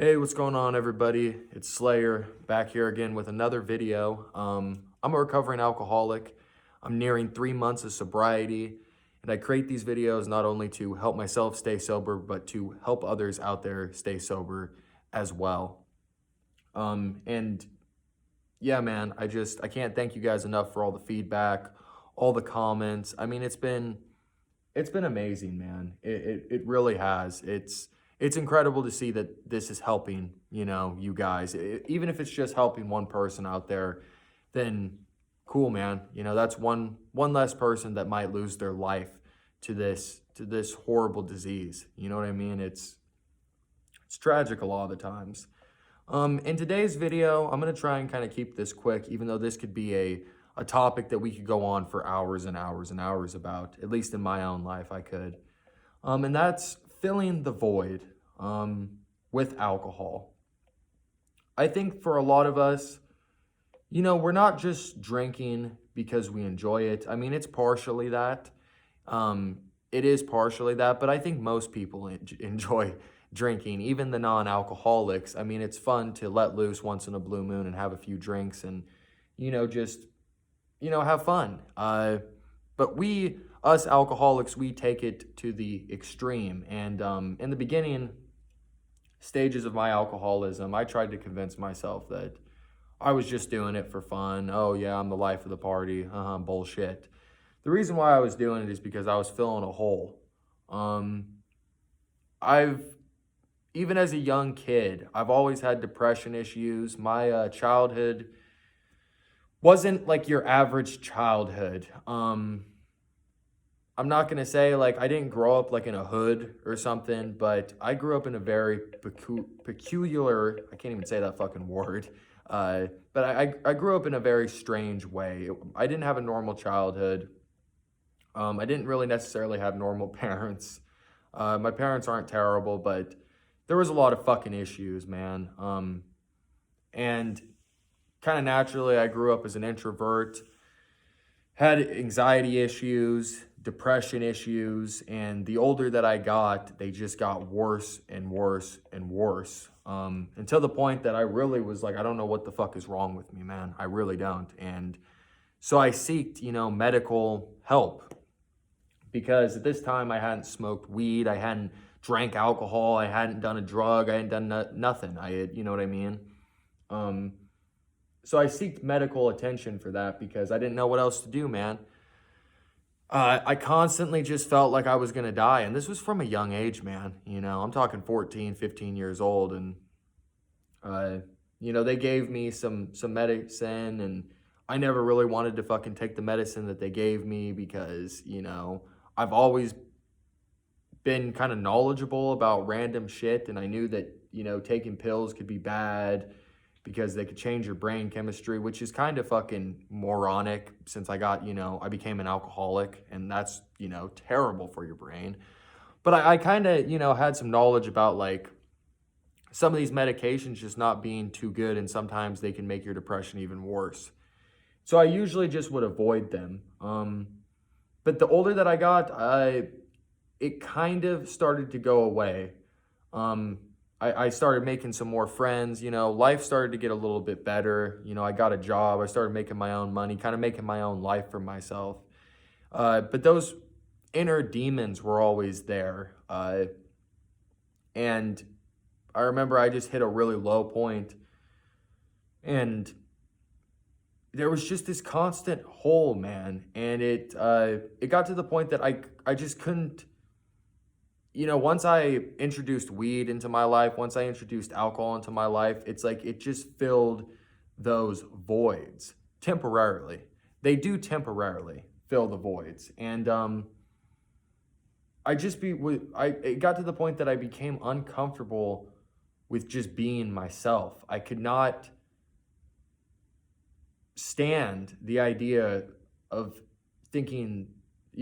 Hey, what's going on, everybody? It's Slayer back here again with another video. I'm a recovering alcoholic. I'm nearing 3 months of sobriety, and I create these videos not only to help myself stay sober, but to help others out there stay sober as well. And yeah, man, I can't thank you guys enough for all the feedback, all the comments. I mean, it's been amazing, man. It really has. It's incredible to see that this is helping, you guys. Even if it's just helping one person out there, then cool, man. That's one less person that might lose their life to this horrible disease. You know what I mean? It's tragic a lot of the times. In today's video, I'm gonna try and kind of keep this quick, even though this could be a topic that we could go on for hours and hours and hours about. At least in my own life, I could. And that's filling the void with alcohol. I think for a lot of us, we're not just drinking because we enjoy it. I mean, it's partially that. It is partially that, but I think most people enjoy drinking, even the non-alcoholics. I mean, it's fun to let loose once in a blue moon and have a few drinks and, just, have fun. But us alcoholics, we take it to the extreme. And in the beginning stages of my alcoholism, I tried to convince myself that I was just doing it for fun. Oh, yeah, I'm the life of the party. Bullshit. The reason why I was doing it is because I was filling a hole. I've, even as a young kid, I've always had depression issues. My childhood wasn't like your average childhood. I'm not gonna say like I didn't grow up like in a hood or something, but I grew up in a very peculiar, I can't even say that fucking word. But I grew up in a very strange way. I didn't have a normal childhood. I didn't really necessarily have normal parents. My parents aren't terrible, but there was a lot of fucking issues, man. And kind of naturally, I grew up as an introvert, had anxiety issues, depression issues, and the older that I got, they just got worse and worse and worse. Until the point that I really was like, I don't know what the fuck is wrong with me, man. I really don't. And so I seeked, medical help because at this time I hadn't smoked weed, I hadn't drank alcohol, I hadn't done a drug, I hadn't done nothing. I had, you know what I mean? So I seeked medical attention for that because I didn't know what else to do, man. I constantly just felt like I was going to die. And this was from a young age, man. I'm talking 14, 15 years old. And, they gave me some medicine. And I never really wanted to fucking take the medicine that they gave me because, I've always been kind of knowledgeable about random shit. And I knew that, taking pills could be bad because they could change your brain chemistry, which is kind of fucking moronic since I became an alcoholic, and that's, terrible for your brain. But I kind of, had some knowledge about like some of these medications just not being too good, and sometimes they can make your depression even worse. So I usually just would avoid them. But the older that I got, it kind of started to go away. I started making some more friends, life started to get a little bit better. I got a job, I started making my own money, kind of making my own life for myself. But those inner demons were always there. And I remember I just hit a really low point, and there was just this constant hole, man. And it got to the point that I just couldn't, once I introduced weed into my life, once I introduced alcohol into my life, it's like it just filled those voids temporarily. They do temporarily fill the voids. And it got to the point that I became uncomfortable with just being myself. I could not stand the idea of thinking,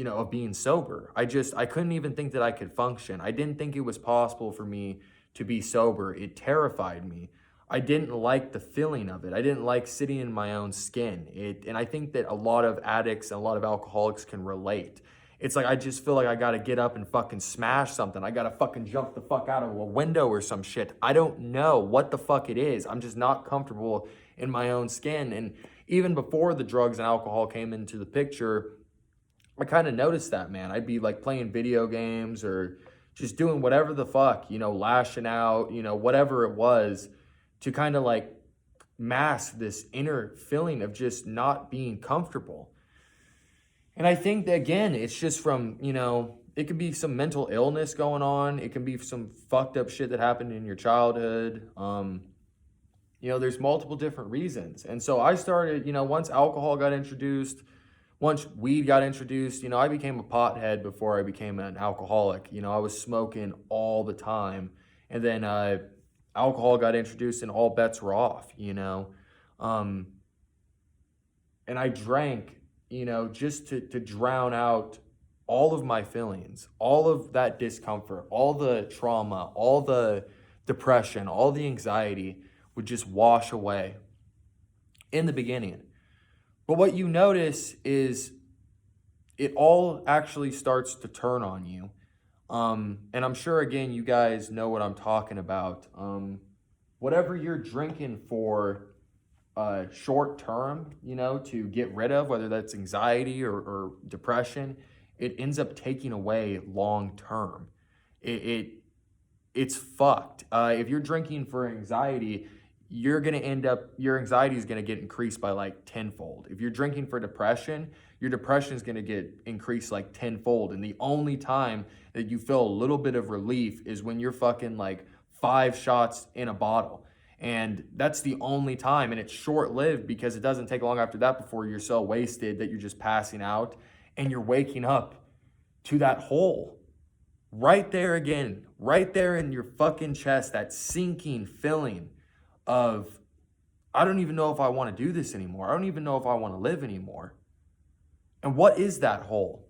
of being sober. I couldn't even think that I could function. I didn't think it was possible for me to be sober. It terrified me. I didn't like the feeling of it. I didn't like sitting in my own skin. And I think that a lot of addicts and a lot of alcoholics can relate. It's like, I just feel like I gotta get up and fucking smash something. I gotta fucking jump the fuck out of a window or some shit. I don't know what the fuck it is. I'm just not comfortable in my own skin. And even before the drugs and alcohol came into the picture, I kind of noticed that, man. I'd be like playing video games or just doing whatever the fuck, lashing out, whatever it was, to kind of like mask this inner feeling of just not being comfortable. And I think that, again, it's just from, it could be some mental illness going on. It can be some fucked up shit that happened in your childhood. There's multiple different reasons. And so I started, once alcohol got introduced, once weed got introduced, I became a pothead before I became an alcoholic. I was smoking all the time. And then alcohol got introduced and all bets were off, And I drank, just to drown out all of my feelings, all of that discomfort, all the trauma, all the depression, all the anxiety would just wash away in the beginning. But what you notice is it all actually starts to turn on you. And I'm sure, again, you guys know what I'm talking about. Whatever you're drinking for short term, to get rid of, whether that's anxiety or depression, it ends up taking away long term. It's fucked. If you're drinking for anxiety, you're going to end up, your anxiety is going to get increased by like tenfold. If you're drinking for depression, your depression is going to get increased like tenfold. And the only time that you feel a little bit of relief is when you're fucking like 5 shots in a bottle. And that's the only time. And it's short-lived because it doesn't take long after that before you're so wasted that you're just passing out and you're waking up to that hole. Right there again, right there in your fucking chest, that sinking feeling of, I don't even know if I want to do this anymore. I don't even know if I want to live anymore. And what is that hole?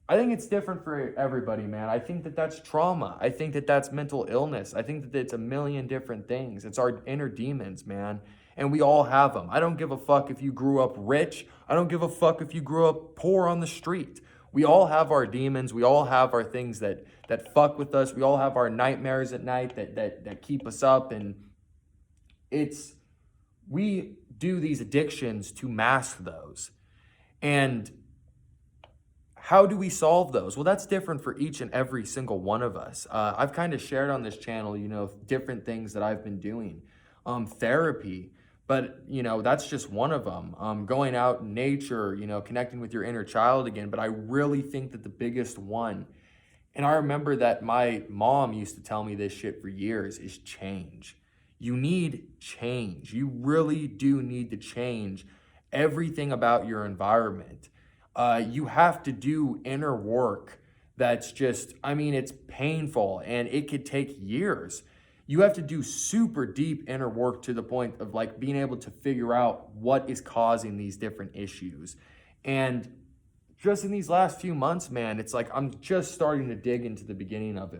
I think it's different for everybody, man. I think that that's trauma. I think that that's mental illness. I think that it's a million different things. It's our inner demons, man. And we all have them. I don't give a fuck if you grew up rich. I don't give a fuck if you grew up poor on the street. We all have our demons. We all have our things that fuck with us. We all have our nightmares at night that keep us up. And we do these addictions to mask those. And how do we solve those? Well, that's different for each and every single one of us. I've kind of shared on this channel, different things that I've been doing. Therapy, but, that's just one of them. Going out in nature, connecting with your inner child again. But I really think that the biggest one, and I remember that my mom used to tell me this shit for years, is change. You need change. You really do need to change everything about your environment. You have to do inner work that's just, it's painful and it could take years. You have to do super deep inner work to the point of like being able to figure out what is causing these different issues. And just in these last few months, man, it's like I'm just starting to dig into the beginning of it, man.